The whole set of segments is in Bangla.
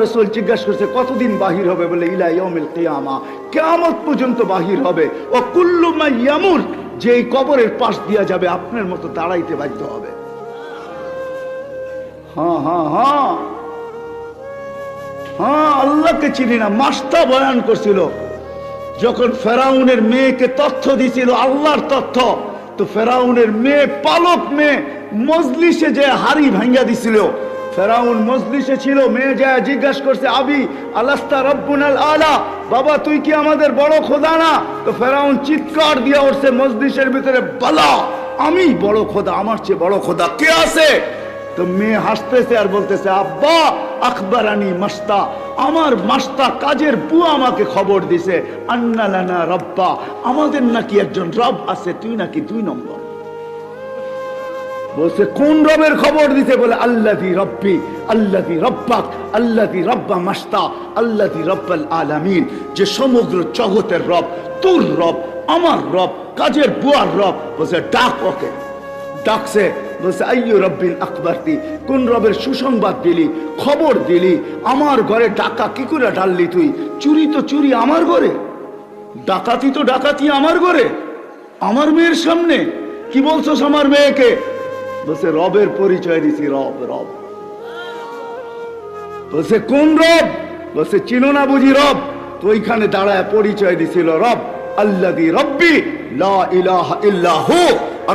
রসুল জিজ্ঞাসা করছে কতদিন বাহির হবে, বলে ইলা ইয়াউমিল কিয়ামা, কিয়ামত পর্যন্ত বাহির হবে। ও কুল্লু মা ইয়ামুর, যে এই কবরের পাশ দিয়া যাবে আপনার মতো দাঁড়াইতে বাধ্য হবে। হ্যাঁ হ্যাঁ হ্যাঁ হ্যাঁ, আল্লাহকে চিনি না। মাস্তা বয়ান করছিল যখন ফেরাউনের মেয়েকে তথ্য দিছিল, আল্লাহর তথ্য, তো ফেরাউনের মেয়ে, পালক মেয়ে, মজলিসে যে হাড়ি ভাঙ্গা দিছিল। ফেরাউন মজলিসে ছিল, মেয়ে যায় জিজ্ঞাসা করছে, আবি আলাস্তা রব্বুনাল আলা, বাবা তুই কি আমাদের বড় খোদা না? তো ফেরাউন চিৎকার দিয়ে উঠছে মজলিসের ভিতরে, বালা, আমি বড় খোদা, আমার চেয়ে বড় খোদা কে আছে? তো মেয়ে হাসতেছে আর বলতেছে, আব্বা আখবরানি মাস্তা, আমার মাস্তা কাজের বুয়া আমাকে খবর দিছে, আন্না লানা রব্বা, আমাদের নাকি একজন রব আছে, তুই নাকি 2 নম্বর। বলছে কোন রবের খবর দিতে? বলে আল্লাযী রব্বি আল্লাযী রব্বাক আল্লাযী রব্বা মাস্তা আল্লাযী রব্বাল আলামিন, যে সমগ্র জগতের রব, তোর রব, আমার রব, কাজের বুয়ার রব। বলছে ডাক ওকে। ডাকছে, বলছে আইয়ু রব্বিল আকবরতি, কোন রবের সুসংবাদ দিলি, খবর দিলি? আমার ঘরে ডাকা কি করে ঢাললি তুই? চুরি তো চুরি আমার ঘরে, ডাকাতি তো ডাকাতি আমার ঘরে, আমার মেয়ের সামনে কি বলছস আমার মেয়েকে? বলছে রবের পরিচয় দিছি, রব রব। বলছে কোন রব? বলছে চিনো না বুঝি রব? তো ওইখানে দাঁড়ায় পরিচয় দিছিল, রব আল্লাযী রব্বি লা ইলাহা ইল্লা হু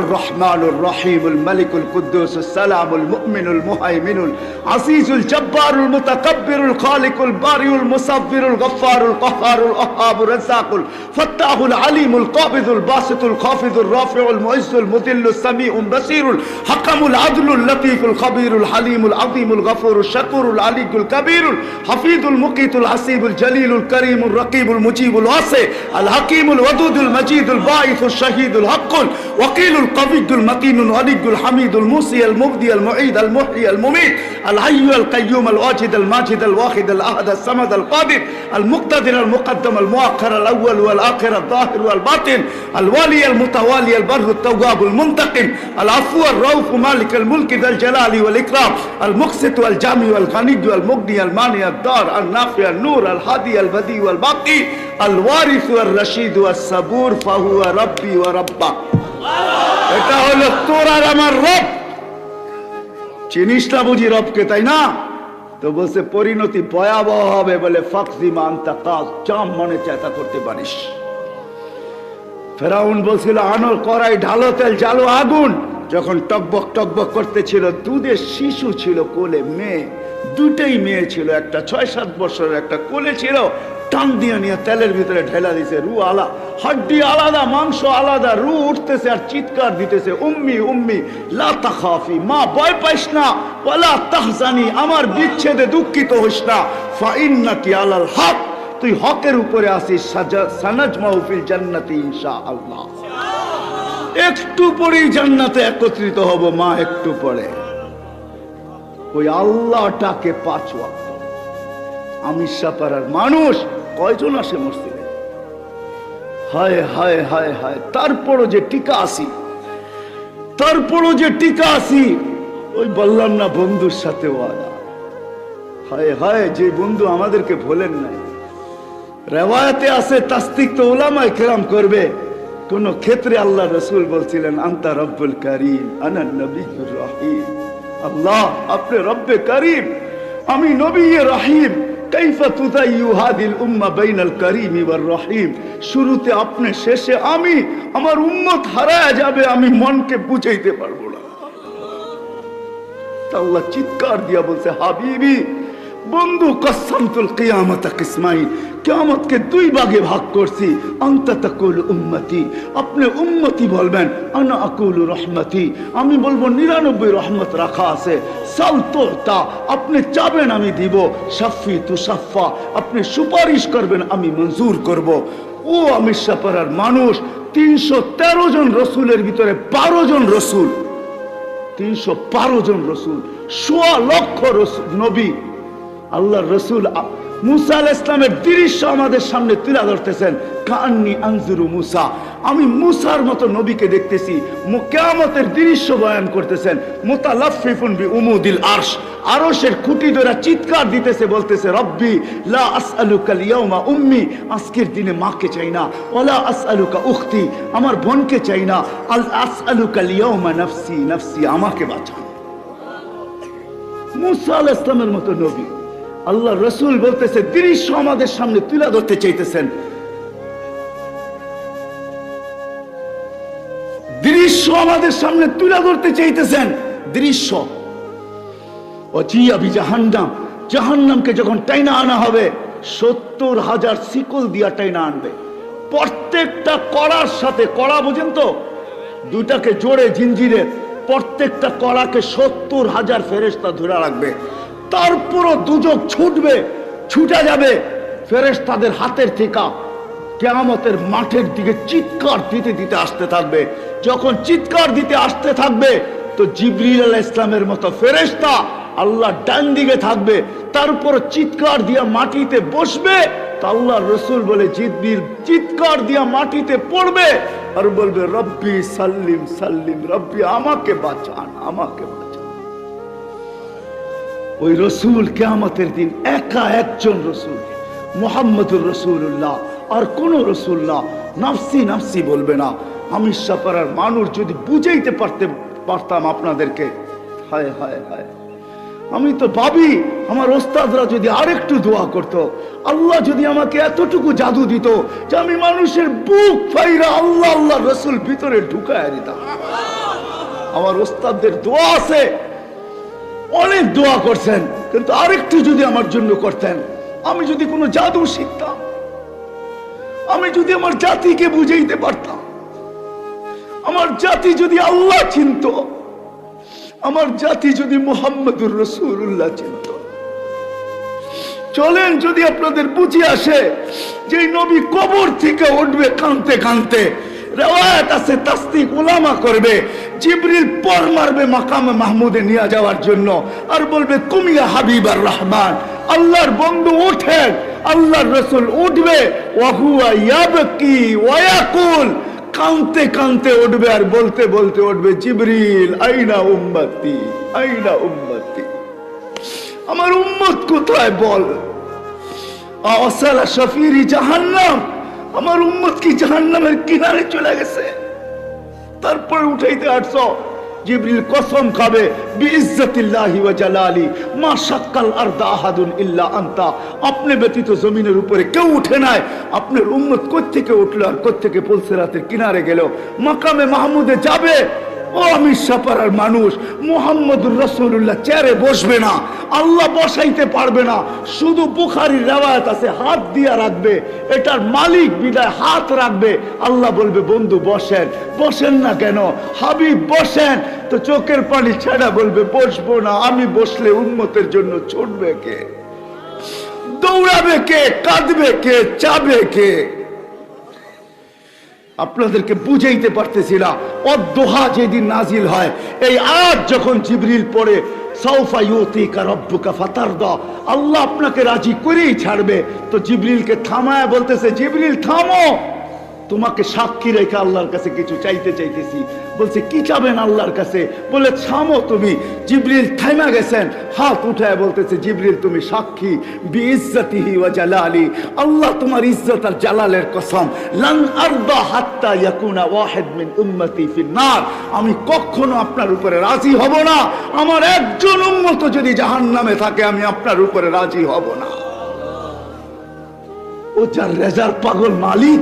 الرحمن الرحيم الملك القدوس السلام المؤمن المهيمن العزيز الجبار المتكبر الخالق البارئ المصور الغفار القهار الوهاب الرزاق الفتاح العليم القابض الباسط الخافض الرافع المعز المذل السميع البصير الحكم العدل اللطيف الخبير الحليم العظيم الغفور الشكور العلي الكبير الحفيظ المقيت الحسيب الجليل الكريم الرقيب المجيب الواسع الحكيم الودود المجيد الباعث الشهيد الحق الوكيل القوي المتين الولي الحميد الموصي المبدي المعيد المحيي المميت الحي القيوم الواجد الماجد الواحد الاحد الصمد القادر المقتدر المقدم المؤخر الاول والاخر الظاهر والباطن الوالي المتوالي البر التواب المنتقم العفو الرؤوف مالك الملك ذا الجلال والاكرام المقسط والجامع والغني والمغني المانع الدار النافع النور الهادي البديع والباقي الوارث والرشيد والصبور فهو ربي وربك। এটা হলো তোর আর আমার রব। চিনিস না বুঝি রবকে, তাই না? তো বলছে পরিণতি ভয়াবহ হবে, বলে ফাকজিমা আনতা কাজ, জাম মনে চাতা করতে পারিস। ফেরাউন বলছিল আনো কড়াই, ঢালো তেল, জ্বালো আগুন। যখন টকবক টকবক করতেছিল, দুধের শিশু ছিল কোলে, মেয়ে, দুটেই মেয়ে ছিল, একটা 6-7 বছরের, একটা কোলে ছিল। টান দিয়ে নিয়ে তেলের ভিতরে ঢেলা দিছে, রু আলা, হাড্ডি আলাদা, মাংস আলাদা, রু উঠতেছে আর চিৎকার দিতেছে, উম্মি উম্মি লা তাখাফি, মা ভয় পাইস না, ওয়ালা তাহজানি, আমার বিচ্ছেদে দুঃখিত হইস না, ফা ইন্নাকি আলাল হক, তুই হকের উপরে আসিস, সানাজমাউ ফিল জান্নাতি ইনশাআল্লাহ। একটু পরেই জান্নাতে একত্রিত হব মা, একটু পরে। ওই আল্লাহটাকে 5 ওয়াক্ত। আমি সাপাড়ার মানুষ কয়জন আসে মসজিদে? হায় হায় হায় হায়, তারপরও যে টিকা আসি, তারপরও যে টিকা আসি। ওই বললাম না বন্ধুর সাথে ওয়াদা, হায় হায়, যে বন্ধু আমাদেরকে ভোলেন নাই। রেওয়ায়াতে আছে, তাসদিক তো উলামায়ে কেরাম করবে, কোন ক্ষেত্রে আল্লাহ রাসূল বলছিলেন আনতা রব্বুল কারীম আনা নবিয়্যুর রহিম। আল্লাহ আপনি রব্বে কারীম, আমি নবী রহিম। কাইফা তুদাইয়ু হাদিল উম্মাহ বাইনাল কারীম ওয়ার রহিম। শুরুতে আপনি, শেষে আমি, আমার উম্মত হারায়া যাবে, আমি মনকে বুঝাইতে পারবো না। আল্লাহ চিৎকার দিয়া বলছে, হাবিবি বন্ধু, কসসামতুল কিয়ামাতা কিসমাইন, কিয়ামতকে 2 ভাগে ভাগ করছি। আনতা তাকুল উম্মতি, আপনি উম্মতি বলবেন, আনা আকুলু রহমতি, আমি বলবো 99 রহমত রাখা আছে। সাল তুতা, আপনি চাবেন আমি দিব। শাফি তুশাফা, আপনি সুপারিশ করবেন আমি মঞ্জুর করব। ও আমি সাপাড়ার মানুষ, 313 জন রসুলের ভিতরে 12 জন রসুল, 312 জন রসুল, 1.25 লক্ষ নবী। আল্লাহর রসুল মুসা আলাইহিস সালামের দৃশ্য আমাদের সামনে তুলে ধরতেছেন। কান্নি আনজুরু মুসা, আমি মুসার মতো নবীকে দেখতেছি। কিয়ামতের দৃশ্য বয়ান করতেছেন। মুতালাফফিফুন বিউমুদিল আরশ, আরশের খুঁটি ধরে চিৎকার দিতেছে, বলতেছে রব্বি লা আসআলুকা ইয়াউমা উম্মি, আজকের দিনে মাকে চাই না, ওয়ালা আসআলুকা উখতি, আমার বোনকে চাই না, আল আসআলুকা ইয়াউমা নাফসি নাফসি, আমাকে বাঁচাও। মুসা আলাইহিস সালামের মতো নবী, আল্লাহ রাসূল বলতেছে দৃশ্য আমাদের সামনে তুলে ধরতে চাইতেছেন। দৃশ্য আমাদের সামনে তুলে ধরতে চাইতেছেন। দৃশ্য ওজিয়া বি জাহান্নাম, জাহান্নামকে যখন টাইনা আনা হবে, 70,000 শিকল দিয়া টাইনা আনবে। প্রত্যেকটা কড়ার সাথে, কড়া বুঝেন তো, দুটাকে জোড়ে জিঞ্জিরে, প্রত্যেকটা কড়াকে 70,000 ফেরেশতা ধরে রাখবে। তারপরও দুজক ছুটবে, ছুটে যাবে ফেরেশতাদের হাতের থেকে, কিয়ামতের মাঠের দিকে চিৎকার দিতে দিতে আসতে থাকবে। যখন চিৎকার দিতে আসতে থাকবে, তো জিবরিল আলাইহিস সালামের মতো ফেরেশতা আল্লাহ ডান দিকে থাকবে, তার উপর চিৎকার দিয়া মাটিতে বসবে। তা আল্লাহ রাসূল বলে জিবরিল চিৎকার দিয়া মাটিতে পড়বে আর বলবে রব্বি সাল্লিম সাল্লিম, রব্বি আমাকে বাঁচান, আমাকে বাঁচান। ওই রাসূল কিয়ামতের দিন একা একজন রাসূল, মুহাম্মদুর রাসূলুল্লাহ, আর কোন রাসূল না। নাফসি নাফসি বলবে না। আমি সাপাড়ার মানুষ যদি বুঝাইতে পারতাম আপনাদেরকে, হায় হায় হায়, আমি তো ভাবি আমার ওস্তাদরা যদি আরেকটু দোয়া করতো, আল্লাহ যদি আমাকে এতটুকু জাদু দিত যে আমি মানুষের বুক ফাইরা আল্লাহ আল্লাহ রাসূল ভিতরে ঢুকায় দিতাম। আমার ওস্তাদদের দোয়া আছে, অনেক দোয়া করছেন, কিন্তু আরেকটু যদি আমার জন্য করতেন, আমি যদি কোনো জাদু শিখতাম, আমি যদি আমার জাতিকে বুঝাইতে পারতাম, আমার জাতি যদি আল্লাহ চিনত, আমার জাতি যদি মুহাম্মদুর রাসূলুল্লাহ চিনত। চলেন যদি আপনাদের বুঝে আসে যে নবী কবর থেকে উঠবে কাঁদতে কাঁদতে, রিওয়ায়াত আছে তাসদিক উলামা করবে, জিবরিল পর মারবে মাকামে মাহমুদে নিয়ে যাওয়ার জন্য, আর বলবে কুমিয়া হাবিবার রহমান, আল্লাহর বন্ধু ওঠেন। আল্লাহর রাসূল উঠবে, ওয়া হুয়া ইয়াবকি ওয়া ইয়াকুল, কাঁদতে কাঁদতে উঠবে আর বলতে বলতে উঠবে জিবরিল আইনা উম্মতি, আইনা উম্মতি, আমার উম্মত কোথায় বল। আসালা শাফিরি জাহান্নাম, আমার উম্মত কি জাহান্নামের কিনারে চলে গেছে। তারপরে উঠাইতে আসছো, জিবরিল কসম খাবে বিইজ্জাতিল্লাহি ওয়া জালালি মা শাক্কাল আরদা আহাদুন ইল্লা আনতা, আপনি ব্যতীত জমিনের উপরে কেউ উঠে নাই। আপনার উম্মত কোত্থেকে উঠলো আর কোত্থেকে পুলসিরাতের কিনারে গেল, মাকামে মাহমুদে যাবে। ও আমি সাপাড়ার মানুষ, মুহাম্মদুর রাসূলুল্লাহ চেয়ারে বসবে না, আল্লাহ বসাইতে পারবে না। শুধু বুখারীর রিওয়ায়াত আছে হাত দিয়া রাখবে, এটার মালিক বিদায় হাত রাখবে। আল্লাহ বলবে বন্ধু বসেন, বসেন না কেন, হাবিব বসেন। তো চোখের পানি ছেড়া বলবে বসবো না, আমি বসলে উম্মতের জন্য ছুটবে কে, দৌড়াবে কে, কাঁদবে কে, চাবে কে। আপনাদেরকে বুঝাইতে পারতেছি না। অদ্দোহা যেদিন নাজিল হয়, এই আয়াত যখন জিবরিল পড়ে, সাউফা ইউতিকা রাব্বুকা ফাতারদা, আল্লাহ আপনাকে রাজি করেই ছাড়বে। তো জিবরিলকে থামায় বলতেছে জিবরিল থামো, তোমাকে সাক্ষী রেখে আল্লাহর কাছে কিছু চাইতে চাইতেছি। বলছে কি চাবেন আল্লাহর কাছে? বলে থামো তুমি। জিবরিল থামা গেছেন, হাত উঠায় বলতেছে জিবরিল তুমি সাক্ষী, বিইজ্জাতিহি ওয়া জালালি, আল্লাহ তোমার ইজ্জত আর জালালের কসম, লান আরদা হাত্তা ইয়াকুনা ওয়াহিদ মিন উম্মতি ফিন নার, আমি কখনো আপনার উপরে রাজি হব না, আমার একজন উম্মত যদি জাহান্নামে থাকে আমি আপনার উপরে রাজি হব না। ও যার রেজার পাগল মালিক।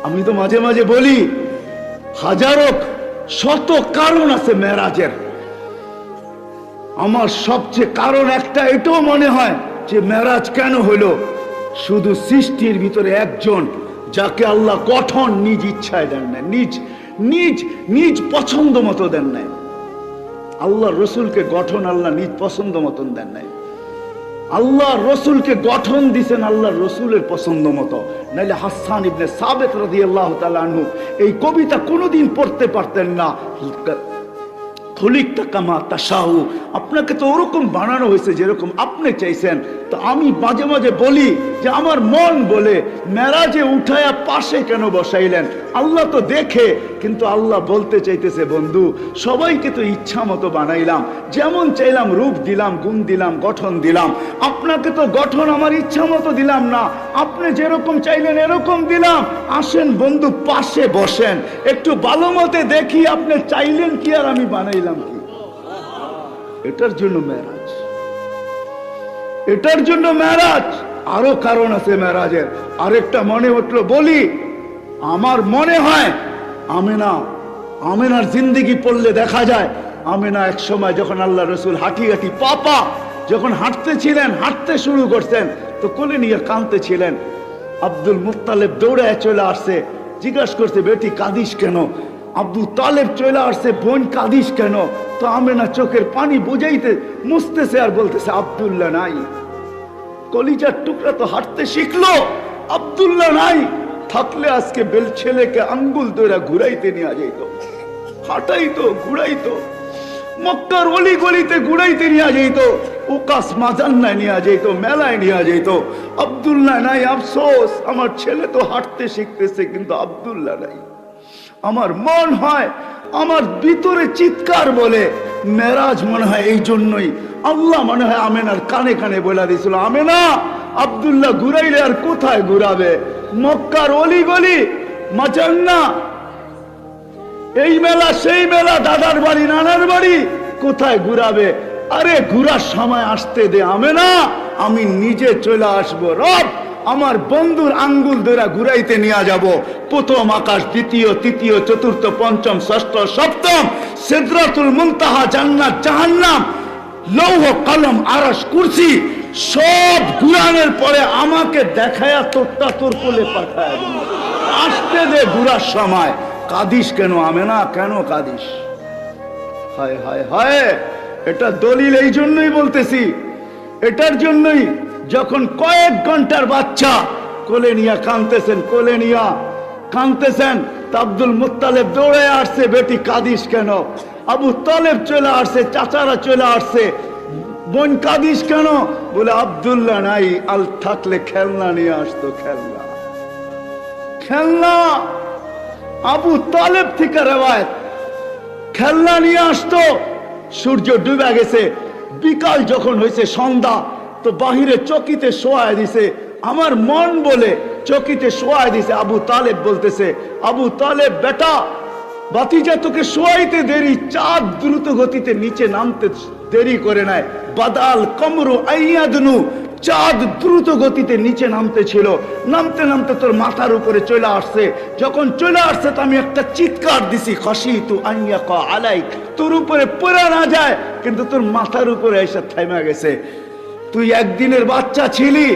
আমি তো মাঝে মাঝে বলি হাজারো শত কারণ আছে মেরাজের, আমার সবচেয়ে কারণ একটা এটাও মনে হয় যে মেরাজ কেন হলো, শুধু সৃষ্টির ভিতরে একজন যাকে আল্লাহ গঠন নিজ ইচ্ছায় দেন নাই, নিজ নিজ নিজ পছন্দ মতো দেন নাই। আল্লাহ রসুলকে গঠন আল্লাহ নিজ পছন্দ মতন দেন নাই, আল্লাহ রসুলকে গঠন দিছেন আল্লাহ রসুলের পছন্দ মতো। নাইলে হাসান ইবনে সাবিত রাদিয়াল্লাহু তাআলা আনহু এই কবিতা কোনোদিন পড়তে পারতেন না। খলিকতা কামা তাশাউ, আপনাকে তো ওরকম বানানো হয়েছে যেরকম আপনি চাইছেন। তো আমি মাঝে মাঝে বলি যে আমার মন বলে মেরাজে উঠায়া পাশে কেন বসাইলেন? আল্লাহ তো দেখে, কিন্তু আল্লাহ বলতে চাইতেছে বন্ধু সবাইকে তো ইচ্ছা মতো বানাইলাম, যেমন চাইলাম রূপ দিলাম, গুণ দিলাম, গঠন দিলাম। আপনাকে তো গঠন আমার ইচ্ছা মতো দিলাম না, আপনি যেরকম চাইলেন এরকম দিলাম। আসেন বন্ধু পাশে বসেন, একটু ভালো মতে দেখি আপনি চাইলেন কি আর আমি বানাইলাম কি। এটার জন্য মেরাজ, এটার জন্য মেরাজ। আরো কারণ আছে মেরাজের। আরেকটা মনে উঠলো বলি, আমার মনে হয় আমেনার জিন্দেগি পড়লে দেখা যায় আমেনা এক সময় যখন আল্লাহ রসুল হাঁটি হাঁটি পাপা যখন হাঁটতেছিলেন, হাঁটতে শুরু করছেন, তো কোলে নিয়ে কাঁদতেছিলেন। আব্দুল মুত্তালিব দৌড়ে চলে আসছে, জিজ্ঞাসা করছে বেটি কাঁদিস কেন? আব্দুল তালেব চলে আসছে, বোন কাঁদিস কেন? তো আমেনা চোখের পানি বুঝাইতে মুছতেছে আর বলতেছে আব্দুল্লাহ নাই। কলিজার টুকরা তো হাঁটতে শিখলো, আব্দুল্লাহ নাই। থাকলে আজকে বেল ছেলেকে আঙ্গুল ধরে ঘুরাইতে নিয়ে যেত, হাঁটাইতো, ঘুরাইতো, মক্কার অলি গলিতে ঘুরাইতে নিয়ে যেত, উকাস মাজান্নায় নিয়ে যেত, মেলায় নিয়ে যেত। আব্দুল্লাহ নাই, আফসোস আমার ছেলে তো হাঁটতে শিখতেছে কিন্তু আব্দুল্লাহ নাই। আমার মন হয়, আমার ভিতরে চিৎকার বলে মেরাজ মনে হয় এই জন্যই আল্লাহ মনে হয় আমেনার কানে কানে বলে দিয়েছিল, আমেনা আব্দুল্লাহ ঘুরাইলে আর কোথায় ঘুরাবে? মক্কার অলি গলি মাজান্না, এই মেলা সেই মেলা, দাদার বাড়ি নানার বাড়ি, কোথায় ঘুরাবে? আরে ঘুরার সময় আসতে দে আমেনা, আমি নিজে চলে আসবো। রব আমার বন্ধুর আঙ্গুল ধরে ঘুরাইতে নিয়ে যাব। প্রথম আকাশ, দ্বিতীয়, তৃতীয়, চতুর্থ, পঞ্চম, ষষ্ঠ, সপ্তম, সিদরাতুল মুনতাহা, জান্নাত, জাহান্নাম, লৌহ কলম, আরশ, কুরসি সব ঘুরানোর পরে আমাকে দেখায়া তোরটা তোর কোলে পাঠায় দেব। আসতে দে ঘুরার সময়। কাঁদিস কেন আমেনা, কেন কাঁদিস? হায় হায় হায়, এটা দলিল এই জন্যই বলতেছি, এটার জন্যই যখন কয়েক ঘন্টার বাচ্চা কোলে নিয়ে কাঁদতেছেন, কোলে নিয়ে কাঁদতেছেন, তা আব্দুল মুত্তালিব দৌড়ে আসছে, বেটি কাঁদিস কেন? আবু তালেব চলে আসছে, চাচারা চলে আসছে, বোন কাঁদিস কেন? বলে আব্দুল্লাহ নাই, আল থাকলে খেলনা নিয়ে আসতো, খেলনা খেলনা। আবু তালেব থেকে রেওয়ায়েত, খেলনা নিয়ে আসতো। সূর্য ডুবে গেছে, বিকাল যখন হয়েছে সন্ধ্যা, তো বাহিরে চকিতে শোয়ায় দিছে। আমার মন বলে চকিতে শোয়ায় দিছে। আবু তালেব বলতেছে, আবু তালেব বেটা বাতিজা তোকে শোয়াইতে দেরি, চাঁদ দ্রুত গতিতে নিচে নামতে দেরি করে নেয়। বাদাল কমরু আইয়াদনু, চাঁদ দ্রুত গতিতে নিচে নামতে ছিল, নামতে নামতে তোর মাথার উপরে চলে আসছে। যখন চলে আসছে তো আমি একটা চিৎকার দিছি, খাশিতু আইয়াকা আলাইক, তোর উপরে পড়ে না যায়, কিন্তু তোর মাথার উপরে এসে থেমে গেছে। তুই একদিনের বাচ্চা ছিলি,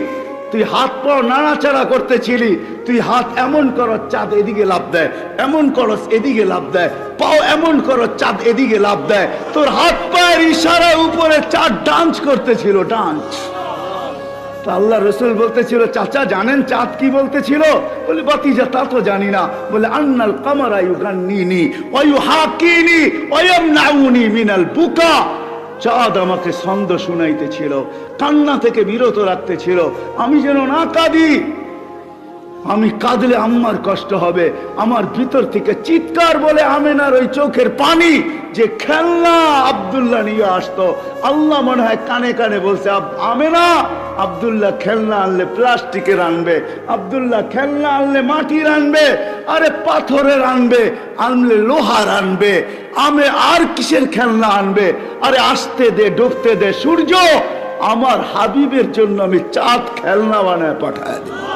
তুই হাত পাও নাড়াচাড়া করতেছিলি, তুই হাত এমন করো চাঁদ এদিকে লাভ দেয়, এমন করস এদিকে লাভ দেয়, পাও এমন করো চাঁদ এদিকে লাভ দেয়। তোর হাত পায়ের ইশারা উপরে চাঁদ ডান্স করতেছিল, ডান্স। আল্লাহ রসুল বলতেছিল, চাচা জানেন চাঁদ কি বলতেছিল? বলে বাতিজা তা তো জানি না। বলে আন্নাল কামারা ইউগান্নিনি ওয়া ইউহাকিনি ওয়া ইয়ামনাউনি মিনাল বুকা, চাঁদ আমাকে ছন্দ শুনাইতেছিল, কান্না থেকে বিরত রাখতেছিল, আমি যেন না কাঁদি। আমি কাঁদলে আম্মার কষ্ট হবে। আমার ভিতর থেকে চিৎকার বলে আমেনার ওই চোখের পানি, যে খেলনা আব্দুল্লাহ নিয়ে আসতো। আল্লাহ মনে হয় কানে কানে বলছে, আমেনা আব্দুল্লাহ খেলনা আনলে প্লাস্টিকের আনবে, আব্দুল্লাহ খেলনা আনলে মাটির আনবে, আরে পাথরের আনবে, আনলে লোহার আনবে, আমি আর কিসের খেলনা আনবে? আরে আসতে দে, ডুবতে দে সূর্য। আমার হাবিবের জন্য আমি চাঁদ খেলনা বানায় পাঠায় দেব।